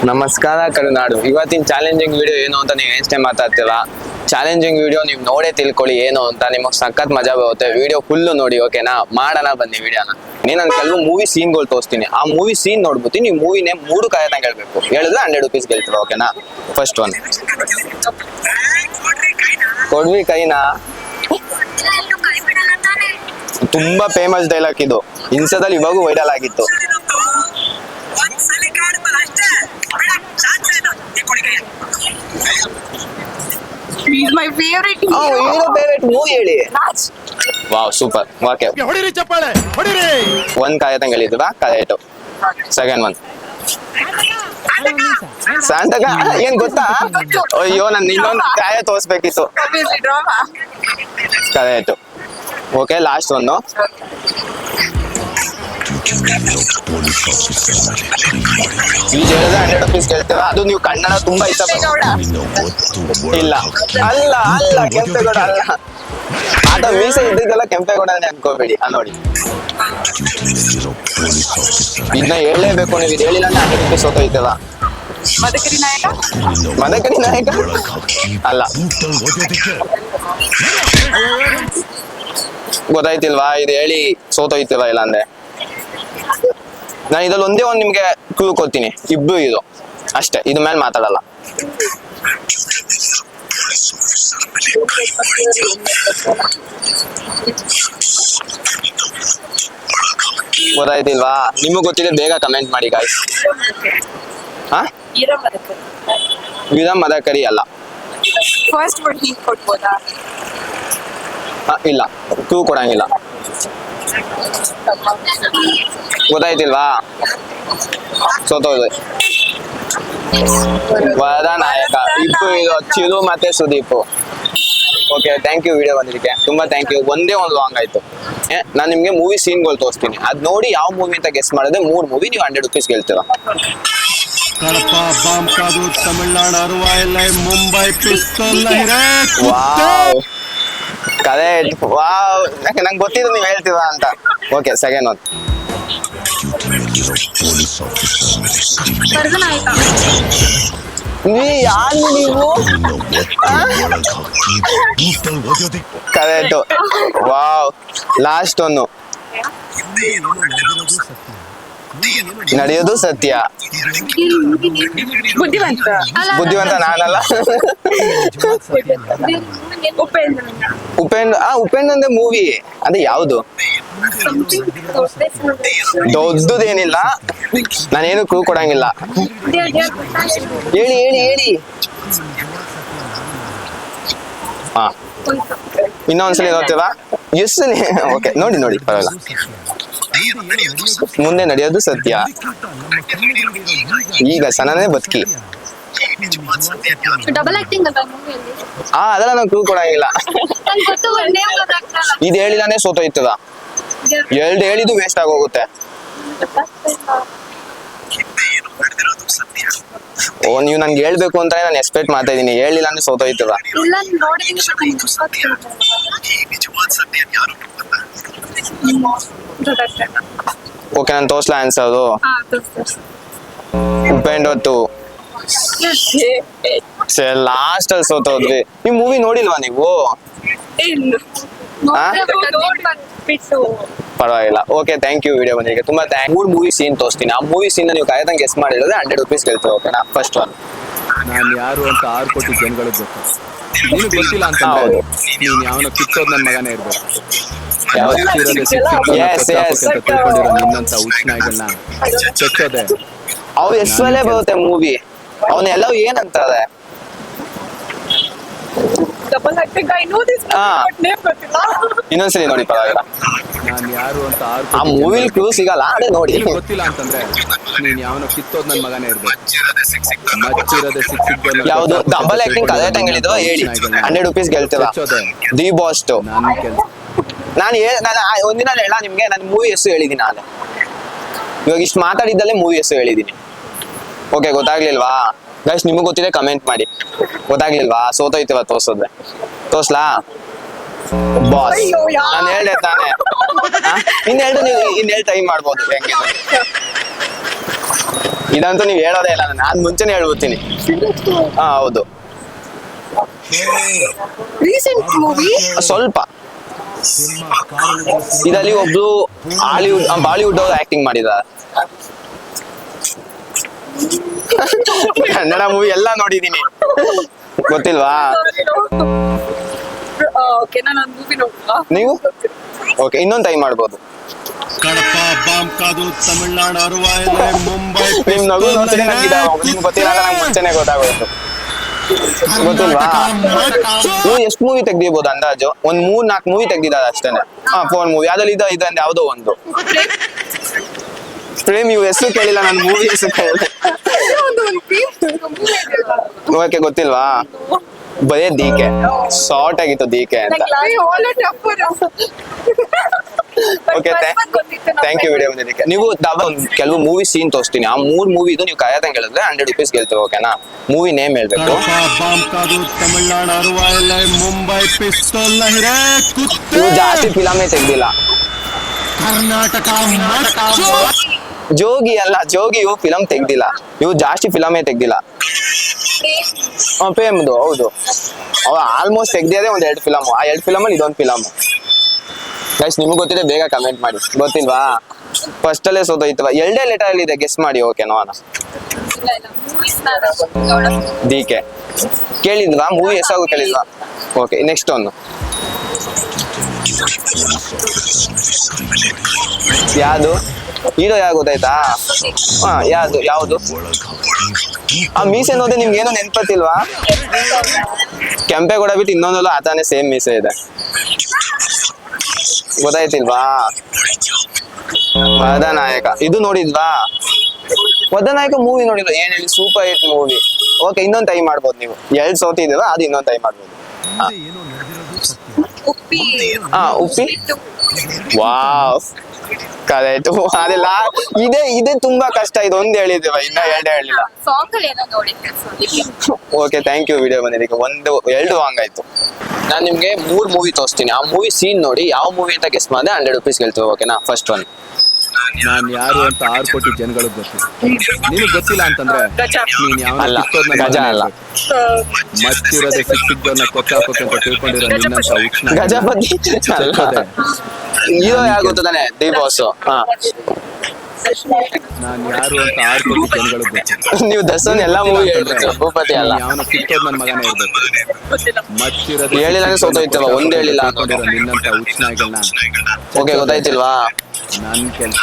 ನಮಸ್ಕಾರ ಕರುನಾಡು. ಇವತ್ತಿನ challenging video ಏನು ಅಂತ ನೀವು ಏನ್ಸ್ಟೇ ಮಾತಾಡ್ತೀರಾ. ಚಾಲೆಂಜಿಂಗ್ ವಿಡಿಯೋ ನೀವು ನೋಡೇ ತಿಳ್ಕೊಳ್ಳಿ ಏನು ಅಂತ. ನಿಮಗೆ ಸಖತ್ ಮಜಾ ಬರುತ್ತೆ. ವಿಡಿಯೋ ಫುಲ್ಲು ನೋಡಿ, ಓಕೆನಾ? ಮಾಡೋಣ ಬನ್ನಿ ವಿಡಿಯೋನ. ನಾನು ಕೆಲವು ಮೂವಿ ಸೀನ್ಗಳು ತೋರಿಸ್ತೀನಿ. ಆ ಮೂವಿ ಸೀನ್ ನೋಡ್ಬಿಟ್ಟು ನೀವು ಮೂವಿನೇ 3 ಕಾಯತಂಗೆ ಹೇಳ್ಬೇಕು. ಹೇಳಿದ್ರೆ 100 ರೂಪೀಸ್ ಗೆಲ್ತೀರ, ಓಕೆನಾ? ಫಸ್ಟ್ ಒನ್, ಕೊಡ್ವಿ ಕೈನಾ. ತುಂಬಾ ಫೇಮಸ್ ಡೈಲಾಗ್ ಇದು. ಇನ್ಸ್ಟಾದಲ್ಲಿ ಇವಾಗೂ ವೈರಲ್ ಆಗಿತ್ತು. He's my favorite hero. Hero favourite movie ಹೇಳಿ. Wow, super. ಓಕೆ, ಹೊಡಿರಿ ಚಪ್ಪಾಳೆ ಹೊಡಿರಿ. ಒಂದ್ ಕಾಯತಂಗೆ ಹೇಳಿದ್ವಾ? ಕರೆಕ್ಟ್. ಸೆಕೆಂಡ್ ಒನ್, ಸಾಂಟಗ ಏನ್ ಗೊತ್ತಾ? ಅಯ್ಯೋ, ನಾನು ಇನ್ನೊಂದು ಕಾಯ ತೋರಿಸ್ಬೇಕಿತ್ತು. Obviously drama. Correct. Okay, last ಒಂದು. ಈಗ ಹೇಳಿದ್ರೆ 100 ರೂಪೀಸ್ ಕೇಳ್ತೀರ. ಅದು ನೀವು ಕನ್ನಡ ತುಂಬಾ ಇಷ್ಟಪಡ್ತೀರ. ಇಲ್ಲ, ಅಲ್ಲ ಅಲ್ಲ, ಕೆಂಪೇಗೌಡ ಅಲ್ಲ. ಆತ ಮೀಸೆ ಇದ್ದಿದ್ದೆಲ್ಲ ಕೆಂಪೇಗೌಡನೇ ಅನ್ಕೋಬೇಡಿ. ನೋಡಿ, ಇದನ್ನ ಹೇಳಲೇಬೇಕು. ನೀವು ಇದು ಹೇಳಿಲ್ಲ ಅಂದ್ರೆ 100 ರೂಪೀಸ್ ಸೋತೋಯ್ತದ. ಮದಕರಿ ನಾಯಕ. ಮದಕರಿ ನಾಯಕ ಅಲ್ಲ. ಗೊತ್ತಾಯ್ತಿಲ್ವಾ? ಇದು ಹೇಳಿ ಸೋತೋಯ್ತಿಲ್ವ? ಇಲ್ಲ ಅಂದ್ರೆ ನಾನು ಇದ್ರಲ್ಲಿ ಒಂದೇ ಒಂದು ನಿಮ್ಗೆ ಕ್ಲೂ ಕೊಡ್ತೀನಿ. ಇಬ್ರು ಇದು ಅಷ್ಟೇ, ಇದ್ರ ಮೇಲೆ ಮಾತಾಡಲ್ಲ. ಗೊತ್ತಾಯ್ತಿಲ್ವಾ? ನಿಮಗ್ ಗೊತ್ತಿದೆ ಬೇಗ ಕಮೆಂಟ್ ಮಾಡಿ ಗಾಯ್ಸ್. ಹಾ, ವೀರ ಮದಕರಿ ಅಲ್ಲ. ಫಸ್ಟ್ ವರ್ಡ್ ಹಿಂಗ್ ಕೊಡ್ಬೋದಾ? ಇಲ್ಲ, ಕ್ಲೂ ಕೊಡಂಗಿಲ್ಲ. ಗೊತ್ತಾಯ್ತಿಲ್ವಾ? ಸೋತೋದು. ವರ ನಾಯಕ ಇಬ್ರು ಇದು, ಚಿರು ಮತ್ತೆ Sudeep. Okay, thank you video ಬಂದಿದ್ದಕ್ಕೆ. ತುಂಬಾ ಥ್ಯಾಂಕ್ ಯು. ಒಂದೇ ಒಂದು ಲಾಂಗ್ ಆಯ್ತು. ನಾನು ನಿಮ್ಗೆ ಮೂವಿ ಸೀನ್ಗಳು ತೋರಿಸ್ತೀನಿ. ಅದ್ ನೋಡಿ ಯಾವ ಮೂವಿ ಅಂತ ಗೆಸ್ ಮಾಡಿದ್ರೆ 3 ಮೂವಿ ನೀವು 100 ರೂಪೀಸ್ ಗೆಲ್ತೀರ. ಕಡಪ ಬಾಂಬ್ ಕಾದು ತಮಿಳ್ನಾಡು ಅರುವಾಯಲ್ಲ ಮುಂಬೈ ಪಿಸ್ತೂಲ್ ವಾವ್, ಕರೆಕ್ಟ್. ವಾವ್, ನಂಗೆ ಗೊತ್ತಿದ್ದು ನೀವು ಹೇಳ್ತೀರಾ ಅಂತ. Okay, second one. ಯಾರು ನೀವು? ಕರೆಕ್ಟ್. ವಾವ್, ಲಾಸ್ಟ್ ಒಂದು. ನಡೆಯೋದು ಸತ್ಯ. ಬುದ್ಧಿವಂತ. ಬುದ್ಧಿವಂತ ನಾನಲ್ಲ. ಉಪೇಂದ್ರ ಮೂವಿ ಅದೇ ಯಾವುದು? ದೊಡ್ಡದೇನಿಲ್ಲ, ನಾನೇನು ಕ್ಲೂ ಕೊಡಂಗಿಲ್ಲ. ಹೇಳಿ ಹೇಳಿ ಹೇಳಿ. ಹಾ, ಇನ್ನೊಂದ್ಸಲಿ ನೋಡ್ತೀರಾ? ಎಷ್ಟು? ಓಕೆ, ನೋಡಿ ನೋಡಿ, ಪರವಾಗಿಲ್ಲ. ಮುಂದೆ ನಡೆಯೋದು ಸತ್ಯ. ಈಗ ಸನನೇ ಬದುಕಿ. ಡಬಲ್ ಆಕ್ಟಿಂಗ್ ಅಲ್ಲ ಮೂವಿಯಲ್ಲಿ. ಅದೆಲ್ಲ ನಾವು ಕ್ಲೂ ಕೊಡಂಗಿಲ್ಲ. ಇದು ಹೇಳಿದಾನೆ ಸೋತೋಯ್ತದ. ಎರಡು ಹೇಳಿದ್ದು ವೇಸ್ಟ್ ಆಗೋಗುತ್ತೆ. ಓ, ನೀವು ನನ್ಗೆ ಹೇಳ್ಬೇಕು ಅಂತ ನಾನು ಎಕ್ಸ್ಪೆಕ್ಟ್ ಮಾಡ್ತಾ ಇದೀನಿ. ಹೇಳಿಲ್ಲ ಅಂದ್ರೆ ಸೋತೋಯ್ತದ. ಓಕೆ, ನಾನು ತೋರ್ಸ್ಲಾ ಆನ್ಸರ್? ಉಪೇಂದ್ರ ಲಾಸ್ಟ್ ಅಲ್ಲಿ ಸೋತೋದ್ವಿ. ಈ ಮೂವಿ ನೋಡಿಲ್ವಾ ನೀವು? ಪರವಾಗಿಲ್ಲ. ಓಕೆ, ಥ್ಯಾಂಕ್ ಯು ವಿಡಿಯೋ ಬಂದಿಗೆ. ತುಂಬಾ ಥ್ಯಾಂಕ್. 3 ಮೂವಿ ಸೀನ್ ತೋರಿಸ್ತೀನಿ. ಆ ಮೂವಿ ಸೀನ್ ನೀವು ಕಾಯ್ದಂಗೆ ಗೆಸ್ ಮಾಡಿದ್ರೆ 100 ರೂಪೀಸ್ ಗೆಲ್ತೀವಿ, ಓಕೆನಾ? First one. ನಾನು ಯಾರು ಅಂತ 6 ಕೋಟಿ ಜನಗಳಿಗೆ ಗೊತ್ತು. ನಿನಗೆ ಗೊತ್ತಿಲ್ಲ ಅಂತಂದ್ರೆ ನೀನ್ ಯಾವನ ಕಿತ್ತೋದ್ ನನ್ ಮಗನೇ ಇರ್ಬೇಕು. ತಿಳ್ಕೊಂಡಿರೋ ನಿನ್ನಂತ ಹುಚ್ಚನಾಯಿಗಳನ್ನ ಚಚ್ಚೋದೆ. ಅವು ಎಷ್ಟಲ್ಲೇ ಬರುತ್ತೆ ಮೂವಿ. ಅವನ್ನೆಲ್ಲವೂ ಏನಂತಾರೆ? Double acting. I know this but name ಗೊತ್ತಿಲ್ಲ. ಇನ್ನೊಂದ್ಸಲಿ ನೋಡಿ, ಪರವಾಗಿಲ್ಲ. ನಾನು ಯಾರು ಅಂತ ಆ ಮೂವಿಲಿ ಕ್ಲೂ ಸಿಗಲ್ಲ, ಅದೇ ನೋಡಿ. ಗೊತ್ತಿಲ್ಲ ಅಂತಂದ್ರೆ ನೀನ್ ಯಾವನ ಕಿತ್ತೋದ್ ನನ್ ಮಗನೇ ಇರ್ಬೇಕು. ಮಚ್ಚಿರದೆ ಸಿಕ್ಕಿದ್ದಲ್ಲ. ಯಾವ್ದು ಡಬಲ್ ಆಕ್ಟಿಂಗ್ ಕರೆಕ್ಟ್ ಹಂಗೆ ಹೇಳಿದ್ರು ಹೇಳಿ. 100 ರೂಪೀಸ್ ಗೆಲ್ತೀರಾ. The bast. ನಾನು ಒಂದಿನ ಹೇಳ ನಿಮ್ಗೆ. ನಾನು ಮೂವಿ ಹೆಸರು ಹೇಳಿದೀನಿ. ನಾನು ಇವಾಗ ಇಷ್ಟು ಮಾತಾಡಿದ್ದಲ್ಲೇ ಮೂವಿ ಹೆಸರು ಹೇಳಿದೀನಿ. ಓಕೆ, ಗೊತ್ತಾಗ್ಲಿಲ್ವಾ ಗೈಸ್? ನಿಮಗ್ ಗೊತ್ತಿದೆ ಕಮೆಂಟ್ ಮಾಡಿ. ಗೊತ್ತಾಗ್ಲಿಲ್ವಾ? ಸೋತೋಯ್ತೀವ ತೋರ್ಸೋದ್ರೆ. ತೋರ್ಸ್ಲಾ? ಬಾಸ್ ನಾನು ಹೇಳ್ದೆ ತಾನೆ. ಇನ್ನೆರಡು ನೀವು ಇನ್ನೆರಡು ಟೈಮ್ ಮಾಡ್ಬೋದು ಹೆಂಗೆ. ಇದಂತೂ ನೀವು ಹೇಳೋದೇ ಇಲ್ಲ, ನಾನು ಮುಂಚೆನೆ ಹೇಳ್ಬಿಡ್ತೀನಿ. ಹಾ ಹೌದು, ರೀಸೆಂಟ್ ಮೂವಿ. ಸ್ವಲ್ಪ. ಇದರಲ್ಲಿ ಒಬ್ರು ಬಾಲಿವುಡ್ ಅವ್ರು ಆಕ್ಟಿಂಗ್ ಮಾಡಿದ್ದಾರೆ. ಕನ್ನಡ ಮೂವಿ ಎಲ್ಲ ನೋಡಿದೀನಿ, ಗೊತ್ತಿಲ್ವಾ? ಓಕೆ, ನಾನು ಒಂದು ಮೂವಿ ನೋಡಿಲ್ಲ. ನೀವು ಓಕೆ, ಇನ್ನೊಂದು ಟೈಮ್ ಮಾಡ್ಬೋದು. ಕಡಪ ಬಾಂಕಾದು ತಮಿಳ್ನಾಡು ಅರುವಾಯಲೆ ಮುಂಬೈ ನಿಮ್ ನಗು ನೋಡ್ತೀನಿ, ನಿಮ್ಗೆ ಗೊತ್ತಿಲ್ಲ ಅಂತ ನಂಗೆ ಮುಂಚೆನೆ ಗೊತ್ತಾಗೋಯ್ತು, ಗೊತ್ತಿಲ್ವಾ? ನೀವು ಎಷ್ಟು ಮೂವಿ ತೆಗ್ದಿರ್ಬೋದು ಅಂದಾಜು? ಒಂದ್ 3-4 ಮೂವಿ ತೆಗ್ದಿದ್ದಾರೆ ಅಷ್ಟೇನೆ. 4 ಮೂವಿ, ಅದ್ರಲ್ಲಿ ಇದಂದ್ರೆ ಯಾವ್ದೋ ಒಂದು ಪ್ರೇಮ್. ಇವ್ ಹೆಸರು ಕೇಳಿಲ್ಲ, ನಾನು ಮೂವಿ ಹೆಸರು ಕೇಳಿಲ್ಲ. ಓಕೆ, ಗೊತ್ತಿಲ್ವಾ? ಬರೇ ಡಿಕೆ, ಶಾರ್ಟ್ ಆಗಿತ್ತು ಡಿಕೆ ಅಂತ. ಓಕೆ, ಥ್ಯಾಂಕ್ ಯು ವಿಡಿಯೋ ಬಂದಿದ್ದಕ್ಕೆ. ನೀವು ಕೆಲವು ಮೂವಿ ಸೀನ್ ತೋರಿಸ್ತೀನಿ, ಆ 3 ಮೂವಿ ಇದು ನೀವು ಕರೆಕ್ಟಾಗಿ ಹೇಳಿದ್ರೆ 100 ರೂಪೀಸ್ ಗೆಲ್ತೀವಿ, ಓಕೆನಾ? ಮೂವಿ ನೇಮ್ ಹೇಳ್ಬೇಕು. ಕಡಪ ಬಾಂಕಾದು ತಮಿಳ್ನಾಡು ಅರುವಾಯಲೆ ಮುಂಬೈ ಪಿಸ್ತೂಲ್ ಲಹಿರೆ ನೀವು ಜಾಸ್ತಿ ಫಿಲಮೇ ತೆಗ್ದಿಲ್ಲ. ಕರ್ನಾಟಕ ಜೋಗಿ ಅಲ್ಲ, ಜೋಗಿ ಇವು ಫಿಲಮ್ ತೆಗ್ದಿಲ್ಲ, ನೀವು ಜಾಸ್ತಿ ಫಿಲಮೇ ತೆಗ್ದಿಲ್ಲ. ಪ್ರೇಮ್ದು ಹೌದು, ಅವ ಆಲ್ಮೋಸ್ಟ್ ತೆಗ್ದಿದೆ ಒಂದ್ 2 ಫಿಲಮ್. ಆ 2 ಫಿಲಮಲ್ಲಿ ಇದೊಂದು ಫಿಲಮ್. ಗೈಸ್, ನಿಮ್ಗೆ ಗೊತ್ತಿದೆ ಬೇಗ ಕಮೆಂಟ್ ಮಾಡಿ. ಗೊತ್ತಿಲ್ವಾ? ಫಸ್ಟ್ ಅಲ್ಲೇ ಸೋತೋಯ್ತವ. 2 ಲೆಟರ್ ಅಲ್ಲಿ ಇದೆ, ಗೆಸ್ ಮಾಡಿ. ಓಕೆ, ನೋಡೋಣ. ಡಿಕೆ ಕೇಳಿದ್ವಾ? ಮೂವಿ ಹೆಸರು ಕೇಳಿದ್ವಾ? ಓಕೆ, ನೆಕ್ಸ್ಟ್ ಒಂದು ಯಾವುದು? ಹೀರೋ ಯಾರು ಗೊತ್ತಾಯ್ತಾ? ಯಾವುದು? ಆ ಮೀಸೆ ನೋಡಿದ್ರೆ ನಿಮ್ಗೆ ಏನೋ ನೆನ್ಪತ್ತಿಲ್ವಾ? ಕೆಂಪೇಗೌಡ ಬಿಟ್ಟು ಇನ್ನೊಂದಲ್ಲ ಆತಾನೆ ಸೇಮ್ ಮೀಸೆ ಇದೆ, ಗೊತ್ತಾಯ್ತಿಲ್ವಾ? ವಧನಾಯಕ ಇದು ನೋಡಿದ್ವಾ? ವಧನಾಯಕ ಮೂವಿ ನೋಡಿಲ್ಲ, ಏನ್ ಹೇಳಿ, ಸೂಪರ್ ಹಿಟ್ ಮೂವಿ. ಓಕೆ, ಇನ್ನೊಂದು ಟೈಮ್ ಮಾಡ್ಬೋದು ನೀವು. 2 ಸೋತಿದ್ದೀವ, ಅದು ಇನ್ನೊಂದು ಟೈಮ್ ಮಾಡ್ಬೋದು. ಉಪ್ಪಿ. Uppi, wow, correct. ಅದೆಲ್ಲ ಇದೆ ತುಂಬಾ ಕಷ್ಟ. ಇದು ಒಂದು ಹೇಳಿದ್ದೇವ, ಇನ್ನ 2 ಹೇಳಿಲ್ಲ. ಸಾಂಗ್ ಏನೋ ನೋಡಿದ್ದೆ. ಓಕೆ, ಥ್ಯಾಂಕ್ ಯು ವಿಡಿಯೋ ಬಂದಿದ್ದಕ್ಕೆ. 2 ರಾಂಗ್ ಆಯ್ತು. ನಾನು ನಿಮ್ಗೆ 3 ಮೂವಿ ತೋರಿಸ್ತೀನಿ, ಆ ಮೂವಿ ಸೀನ್ ನೋಡಿ ಯಾವ ಮೂವಿ ಅಂತ ಗೆಸ್ ಮಾಡಿದ್ರೆ 100 ರೂಪೀಸ್ ಗೆಲ್ತೀವಿ, ಓಕೆನಾ? First one. ನಾನ್ ಯಾರು ಅಂತ 6 ಕೋಟಿ ಜನಗಳಿಗೆ ಗೊತ್ತು. ನಿನಗ್ ಗೊತ್ತಿಲ್ಲ ಅಂತಂದ್ರೆ ನೀನ್ ಯಾವ ಅಲ್ಲ, ಗಜ ಅಲ್ಲ. ಮತ್ತಿರೋದೆ ಸಿಕ್ಕಿದ್ದನ್ನ ಕೊಚ್ಚಾಕೋಕಂತ ತಿಳ್ಕೊಂಡಿರೋ ನಿನ್ನಂತ ಉಷ್ಣ ಗಜಪತಿ ಅಲ್ಲ. ಹೀರೋ ಯಾರು ತಾನೆ? D boss. ನಾನ್ ಯಾರು ಅಂತ 6 ಕೋಟಿ ಜನಗಳಿಗೆ ಗೊತ್ತು. ನೀವು ದರ್ಶನ್ ಎಲ್ಲಾ ಮೂವಿ ಹೇಳ್ಬೇಕು, ಭೂಪತಿ ಅಲ್ಲ. ಯಾವನ ಕಿತ್ತೋದ್ ನನ್ ಮಗನೇ ಇರ್ಬೇಕು. ಮತ್ತಿರೋದೆ ಹೇಳಿಲ್ಲ ಸೋತೋಯ್ತವ, ಒಂದ್ ಹೇಳಿಲ್ಲ ತಿಳ್ಕೊಂಡಿರೋ ನಿನ್ನಂತ ಉಷ್ಣಗಳನ್ನ ಓಕೆ, ಗೊತ್ತಾಯ್ತಿಲ್ವಾ? ನನ್ ಕೆಲ್ಸ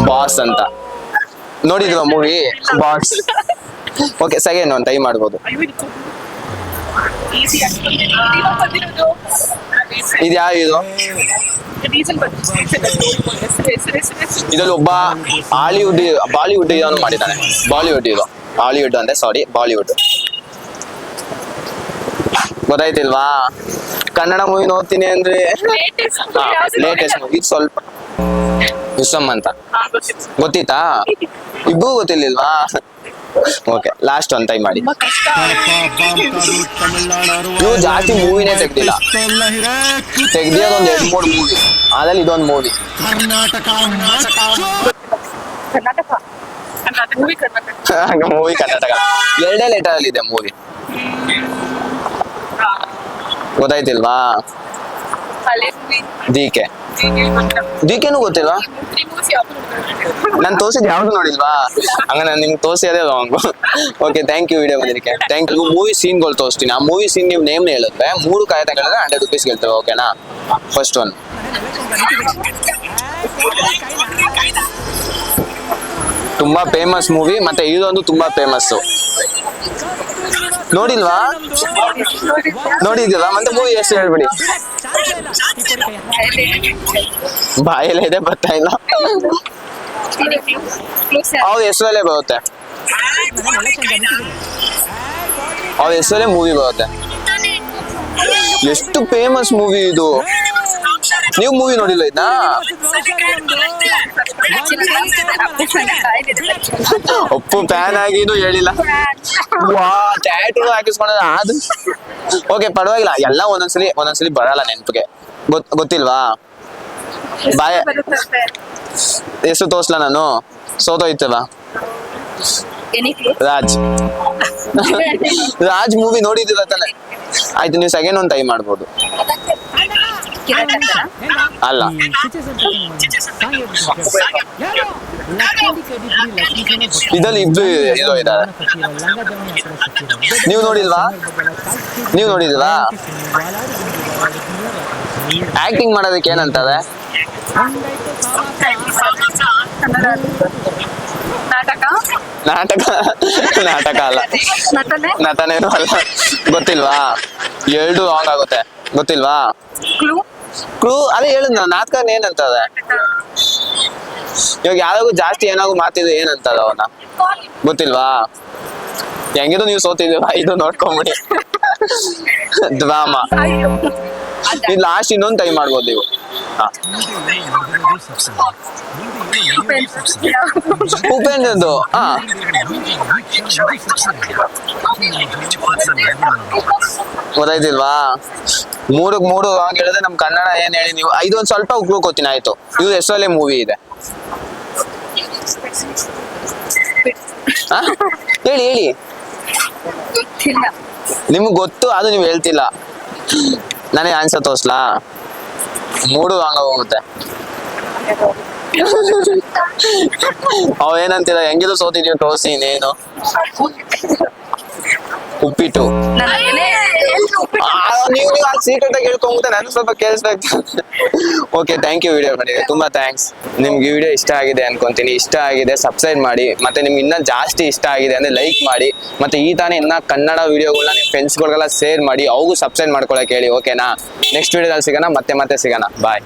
ಬಾಸ್ ಅಂತ ನೋಡಿದ್ವಾ ಮೂವಿ? ಬಾಸ್. ಓಕೆ, ಸೆಕೆಂಡ್ ಒಂದು ಟೈಮ್ ಮಾಡ್ಬೋದು. ಇದು ಯಾವುದು? ಇದ್ರಲ್ಲಿ ಒಬ್ಬ ಬಾಲಿವುಡ್ ಇದನ್ನು ಮಾಡಿದ್ದಾನೆ. ಹಾಲಿವುಡ್ ಅಂದ್ರೆ ಸಾರಿ, ಬಾಲಿವುಡ್. ಗೊತ್ತಾಯ್ತಿಲ್ವಾ? ಕನ್ನಡ ಮೂವಿ ನೋಡ್ತೀನಿ ಅಂದ್ರೆ ಲೇಟೆಸ್ಟ್ ಮೂವಿ. ಇದು ಸ್ವಲ್ಪ ವಿಶ್ವಮ್ ಅಂತ ಗೊತ್ತಿತ್ತಾ? ಇಬ್ಬರು ಗೊತ್ತಿರ್ಲಿಲ್ವಾ? ಓಕೆ, ಲಾಸ್ಟ್ ಒಂದು ಟೈಮ್ ಮಾಡಿ. ನೀವು ಜಾಸ್ತಿ ಮೂವಿನೇ ತೆಗ್ದಿಲ್ಲ, ತೆಗ್ದಿರೋದು ಒಂದು 2-3 ಮೂವಿ, ಅದ್ರಲ್ಲಿ ಇದೊಂದು ಮೂವಿ. ಮೂವಿ ಕರ್ನಾಟಕ 2 ಲೆಟರ್ ಅಲ್ಲಿ ಇದೆ ಮೂವಿ, ಗೊತ್ತಾಯ್ತಿಲ್ವಾ? ಡಿಕೆನೂ ಗೊತ್ತಿಲ್ವಾ? ನಾನು ತೋರಿಸಿದ್ ಯಾವ್ದು ನೋಡಿಲ್ವಾ? ಹಂಗ ನಾನು ನಿಮ್ಗೆ ತೋರಿಸಿದೆ wrong. Okay, thank you video ಬಂದಿದ್ದಕ್ಕೆ. Thank you. ಮೂವಿ ಸೀನ್ಗಳು ತೋರಿಸ್ತೀನಿ, ಆ ಮೂವಿ ಸೀನ್ ನೀವು ನೇಮ್ ಹೇಳಿದ್ರೆ 3 ಕಾಯ್ತಾ ಹೇಳಿದ್ರೆ 100 ರೂಪೀಸ್ ಗೆಲ್ತೇವೆ, ಓಕೆನಾ? ಫಸ್ಟ್ ಒನ್ ತುಂಬಾ ಫೇಮಸ್ ಮೂವಿ, ಮತ್ತೆ ಇದೊಂದು ತುಂಬಾ ಫೇಮಸ್. ನೋಡಿಲ್ವಾ? ನೋಡಿದ್ದೀರಾ? ಮತ್ತೆ ಮೂವಿ ಹೆಸರು ಹೇಳ್ಬಿಡಿ. ಬಾಯಲ್ಲೇ ಇದೆ, ಬರ್ತಾ ಇಲ್ಲ. ಅವ್ರ ಹೆಸರಲ್ಲೇ ಬರುತ್ತೆ, ಅವ್ರ ಹೆಸರಲ್ಲೇ ಮೂವಿ ಬರುತ್ತೆ. ಎಷ್ಟು ಫೇಮಸ್ ಮೂವಿ ಇದು. ನೀವು ಮೂವಿ ನೋಡಿಲ್ಲ ಇದನ್ನ? ಒಪ್ಪು ಫ್ಯಾನ್ ಆಗಿನೂ ಹೇಳಿಲ್ಲ. ವಾ, ಟ್ಯಾಟೂ ಹಾಕಿಸ್ಕೊಂಡ ಅದು. ಓಕೆ, ಪರವಾಗಿಲ್ಲ, ಎಲ್ಲ ಒಂದೊಂದ್ಸಲಿ ಬರಲ್ಲ ನೆನ್ಪಿಗೆ. ಗೊತ್ತಿಲ್ವಾ? ಹೆಸರು ತೋರ್ಸ್ಲಾ ನಾನು? ಸೋತೋಯ್ತಲ್ಲ. ರಾಜ್ ರಾಜ್ ಮೂವಿ ನೋಡಿದಿರ ತಾನೆ? ಆಯ್ತು, ನೀವು ಸೆಕೆಂಡ್ ಒಂದು ಟ್ರೈ ಮಾಡ್ಬೋದು. ಅಲ್ಲ, ಇದ್ರಲ್ಲಿ ಇಬ್ರು ಹೀರೋ ಇದ್ದಾರೆ. ನೀವು ನೋಡಿಲ್ವಾ? ನೀವು ನೋಡಿಲ್ವಾ? ಆಕ್ಟಿಂಗ್ ಮಾಡೋದಕ್ಕೆ ಏನಂತಾರೆ? ನಾಟಕ ನಾಟಕ ಅಲ್ಲ, ನಟನೇನು ಅಲ್ಲ. ಗೊತ್ತಿಲ್ವಾ? ಎರಡು ರಾಂಗ್ ಆಗುತ್ತೆ. ಗೊತ್ತಿಲ್ವಾ? ಕ್ಲೂ ಅದೇ ಹೇಳಿದ್ ನಾನು, ನಾಟಕ ಏನಂತದೆ? ಇವಾಗ ಯಾವಾಗೂ ಜಾಸ್ತಿ ಏನಾಗೂ ಮಾತಿದ್ರು ಏನಂತದ ಅವನ? ಗೊತ್ತಿಲ್ವಾ? ಹೆಂಗಿದ್ರು ನೀವು ಸೋತಿದ್ದೀರಾ, ಇದು ನೋಡ್ಕೊಂಬಿಡಿ. ಡ್ರಾಮಾ. ಇದು ಲಾಸ್ಟ್ ಇನ್ನೊಂದು ಟೈಮ್ ಮಾಡ್ಬೋದು ನೀವು. ಉಪೇಂದ್ರದ್ದು. ಗೊತ್ತಾಯ್ತಿಲ್ವಾ? ಮೂರಕ್ಕೆ ಮೂರು ರಾಂಗ್ ಹೇಳಿದ್ರೆ ನಮ್ ಕನ್ನಡ ಏನ್ ಹೇಳಿ ನೀವು. ಇದೊಂದು ಸ್ವಲ್ಪ ಉಗ್ಗೋತೀನಿ. ಆಯ್ತು, ಇದು ಹೆಸರಲ್ಲೇ ಮೂವಿ ಇದೆ. ಹೇಳಿ ಹೇಳಿ. ನಿಮ್ಗೆ ಗೊತ್ತು, ಅದು ನೀವು ಹೇಳ್ತಿಲ್ಲ. ನನಗೆ ಆನ್ಸರ್ ತೋರ್ಸ್ಲಾ? ಮೂರು ರಾಂಗ್ ಹೋಗುತ್ತೆ. ಏನಂತೀರ? ಹೆಂಗಿದ್ರು ಸೋತಿದೀವಿ, ತೋರಿಸಿ ಇನ್ನೇನು. ಉಪ್ಪಿಟ್ಟು. ನೀವು ಸೀಕ್ರೆಟ್ ಆಗಿ ಹೇಳ್ಕೊಂಡ್ಬಿಟ್ಟು ನಾನು ಸ್ವಲ್ಪ ಕೇಳಿಸ್ಬೇಕು. ಓಕೆ, ಥ್ಯಾಂಕ್ ಯು ವಿಡಿಯೋ ಮಾಡಿ, ತುಂಬಾ ಥ್ಯಾಂಕ್ಸ್. ನಿಮ್ಗೆ ವಿಡಿಯೋ ಇಷ್ಟ ಆಗಿದೆ ಅನ್ಕೊಂತೀನಿ. ಇಷ್ಟ ಆಗಿದೆ ಸಬ್ಸ್ಕ್ರೈಬ್ ಮಾಡಿ, ಮತ್ತೆ ನಿಮ್ಗೆ ಇನ್ನೂ ಜಾಸ್ತಿ ಇಷ್ಟ ಆಗಿದೆ ಅಂದ್ರೆ ಲೈಕ್ ಮಾಡಿ, ಮತ್ತೆ ಈ ತಾನೇ ಇನ್ನ ಕನ್ನಡ ವಿಡಿಯೋಗಳನ್ನ ನಿಮ್ಮ ಫ್ರೆಂಡ್ಸ್ಗಳಿಗೆಲ್ಲ ಶೇರ್ ಮಾಡಿ, ಅವ್ರಿಗೂ ಸಬ್ಸ್ಕ್ರೈಬ್ ಮಾಡ್ಕೊಳಕ್ಕೆ ಹೇಳಿ. ಓಕೆನಾ? ನೆಕ್ಸ್ಟ್ ವಿಡಿಯೋದಲ್ಲಿ ಸಿಗೋಣ, ಮತ್ತೆ ಸಿಗೋಣ. ಬಾಯ್.